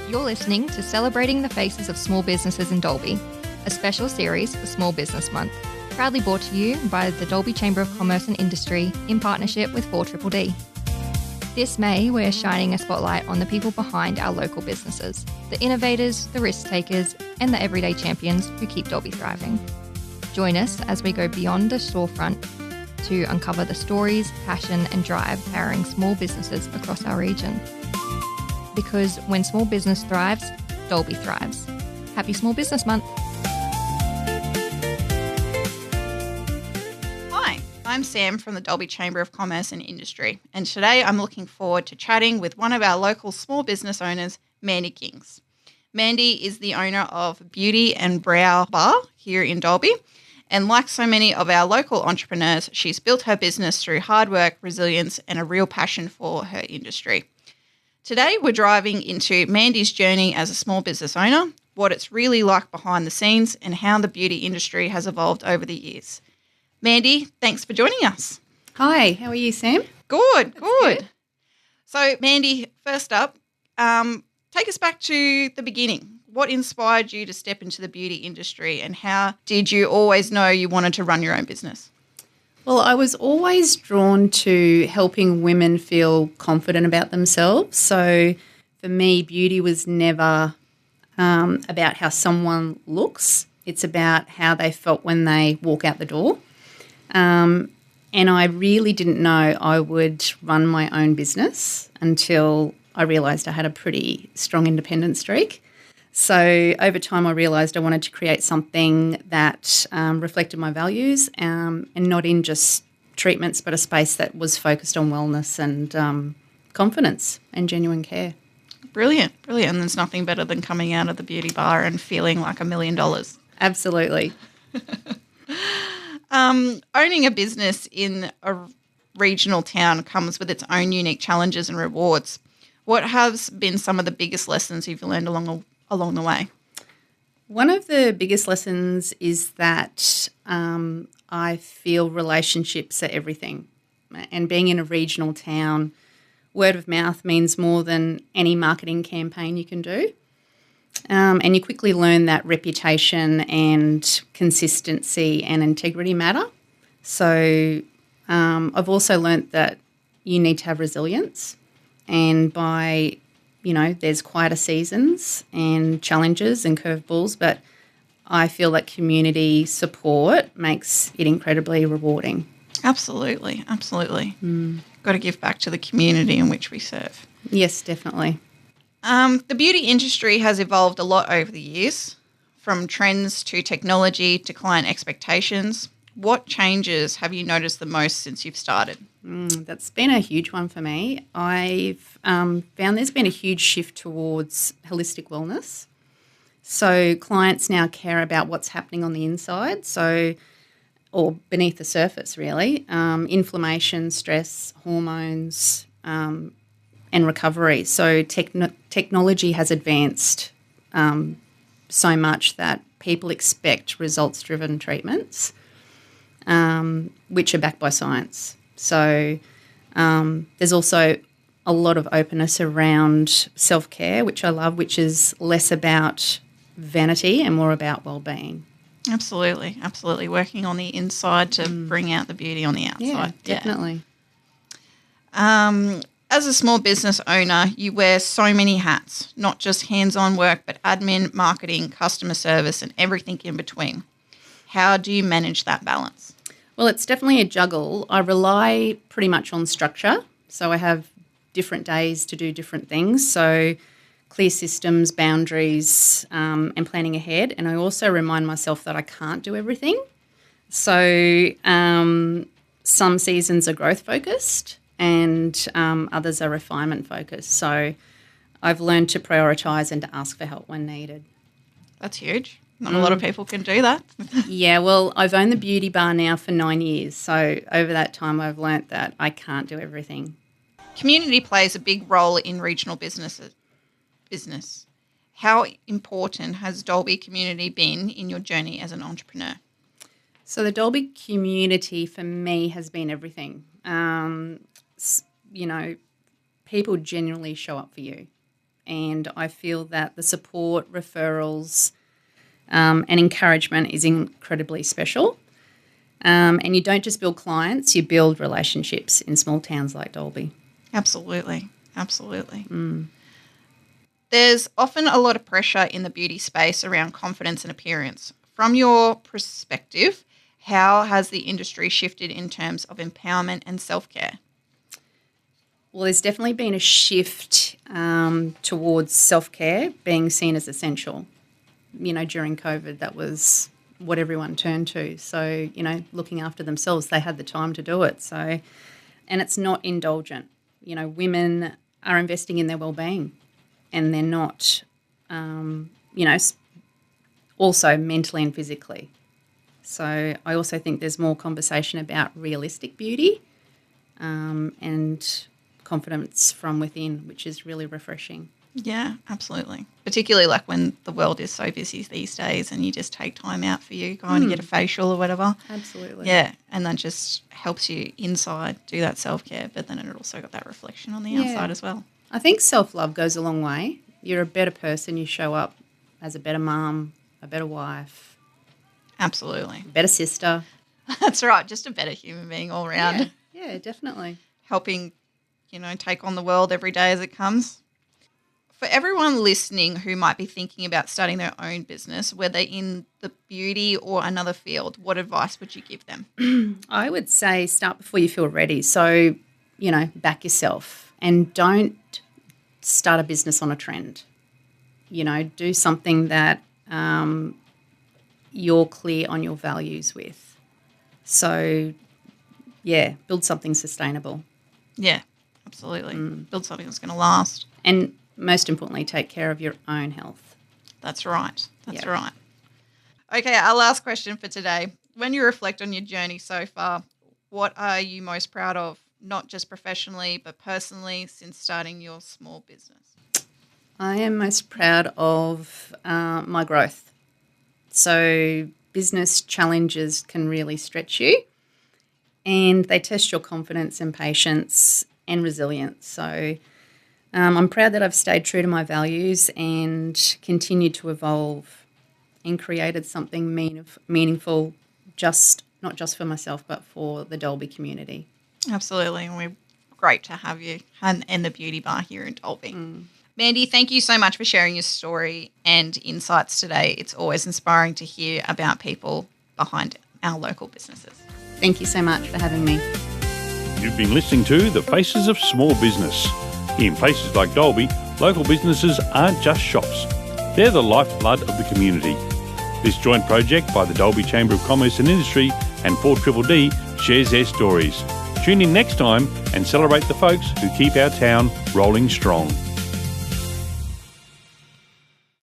You're listening to Celebrating the Faces of Small Businesses in Dalby, a special series for Small Business Month, proudly brought to you by the Dalby Chamber of Commerce and Industry in partnership with 4DDD. This May, we're shining a spotlight on the people behind our local businesses, the innovators, the risk takers, and the everyday champions who keep Dalby thriving. Join us as we go beyond the storefront to uncover the stories, passion, and drive powering small businesses across our region. Because when small business thrives, Dalby thrives. Happy Small Business Month. Hi, I'm Sam from the Dalby Chamber of Commerce and Industry, and today I'm looking forward to chatting with one of our local small business owners, Mandy Kings. Mandy is the owner of Beauty and Brow Bar here in Dalby, and like so many of our local entrepreneurs, she's built her business through hard work, resilience, and a real passion for her industry. Today, we're driving into Mandy's journey as a small business owner, what it's really like behind the scenes, and how the beauty industry has evolved over the years. Mandy, thanks for joining us. Hi, how are you, Sam? Good. So, Mandy, first up, take us back to the beginning. What inspired you to step into the beauty industry, and how did you always know you wanted to run your own business? Well, I was always drawn to helping women feel confident about themselves. So for me, beauty was never about how someone looks. It's about how they felt when they walk out the door. And I really didn't know I would run my own business until I realised I had a pretty strong independent streak. So over time, I realised I wanted to create something that reflected my values and not in just treatments, but a space that was focused on wellness and confidence and genuine care. Brilliant. And there's nothing better than coming out of the beauty bar and feeling like $1 million. Absolutely. Owning a business in a regional town comes with its own unique challenges and rewards. What has been some of the biggest lessons you've learned along the way? One of the biggest lessons is that I feel relationships are everything. And being in a regional town, word of mouth means more than any marketing campaign you can do. And you quickly learn that reputation and consistency and integrity matter. So I've also learnt that you need to have resilience. And there's quieter seasons and challenges and curveballs, but I feel that community support makes it incredibly rewarding. Absolutely. Got to give back to the community in which we serve. Yes, definitely. The beauty industry has evolved a lot over the years, from trends to technology to client expectations. What changes have you noticed the most since you've started? That's been a huge one for me. I've found there's been a huge shift towards holistic wellness. So clients now care about what's happening on the inside, or beneath the surface really, inflammation, stress, hormones, and recovery. So technology has advanced so much that people expect results-driven treatments, which are backed by science. So there's also a lot of openness around self-care, which I love, which is less about vanity and more about well-being. Absolutely. Working on the inside to bring out the beauty on the outside. Yeah, definitely. As a small business owner, you wear so many hats, not just hands-on work, but admin, marketing, customer service, and everything in between. How do you manage that balance? Well, it's definitely a juggle. I rely pretty much on structure. So I have different days to do different things. So clear systems, boundaries, and planning ahead. And I also remind myself that I can't do everything. So some seasons are growth focused and others are refinement focused. So I've learned to prioritise and to ask for help when needed. That's huge. Not a lot of people can do that. Yeah, well, I've owned the beauty bar now for 9 years. So over that time, I've learnt that I can't do everything. Community plays a big role in regional business. How important has Dalby community been in your journey as an entrepreneur? So the Dalby community for me has been everything. People genuinely show up for you. and I feel that the support, referrals, and encouragement is incredibly special. And you don't just build clients, you build relationships in small towns like Dalby. Absolutely. There's often a lot of pressure in the beauty space around confidence and appearance. From your perspective, how has the industry shifted in terms of empowerment and self-care? Well, there's definitely been a shift towards self-care being seen as essential. During COVID, that was what everyone turned to. So, looking after themselves, they had the time to do it. So, and it's not indulgent. Women are investing in their well-being, and they're not, also mentally and physically. So I also think there's more conversation about realistic beauty and confidence from within, which is really refreshing. Yeah, absolutely. Particularly like when the world is so busy these days and you just take time out for you, going to get a facial or whatever. Absolutely. Yeah, and that just helps you inside do that self-care, but then it also got that reflection on the outside as well. I think self-love goes a long way. You're a better person. You show up as a better mum, a better wife. Absolutely. A better sister. That's right, just a better human being all around. Yeah, definitely. Helping, take on the world every day as it comes. For everyone listening who might be thinking about starting their own business, whether in the beauty or another field, what advice would you give them? I would say start before you feel ready. So, back yourself and don't start a business on a trend. Do something that you're clear on your values with. So, build something sustainable. Yeah, absolutely. Build something that's going to last. And most importantly, take care of your own health. That's right. That's right. Okay, our last question for today. When you reflect on your journey so far, what are you most proud of, not just professionally, but personally, since starting your small business? I am most proud of my growth. So business challenges can really stretch you, and they test your confidence and patience and resilience. So I'm proud that I've stayed true to my values and continued to evolve and created something meaningful, not just for myself, but for the Dalby community. Absolutely, and we're great to have you and the beauty bar here in Dalby. Mandy, thank you so much for sharing your story and insights today. It's always inspiring to hear about people behind our local businesses. Thank you so much for having me. You've been listening to The Faces of Small Business. In places like Dalby, local businesses aren't just shops. They're the lifeblood of the community. This joint project by the Dalby Chamber of Commerce and Industry and 4DDD shares their stories. Tune in next time and celebrate the folks who keep our town rolling strong.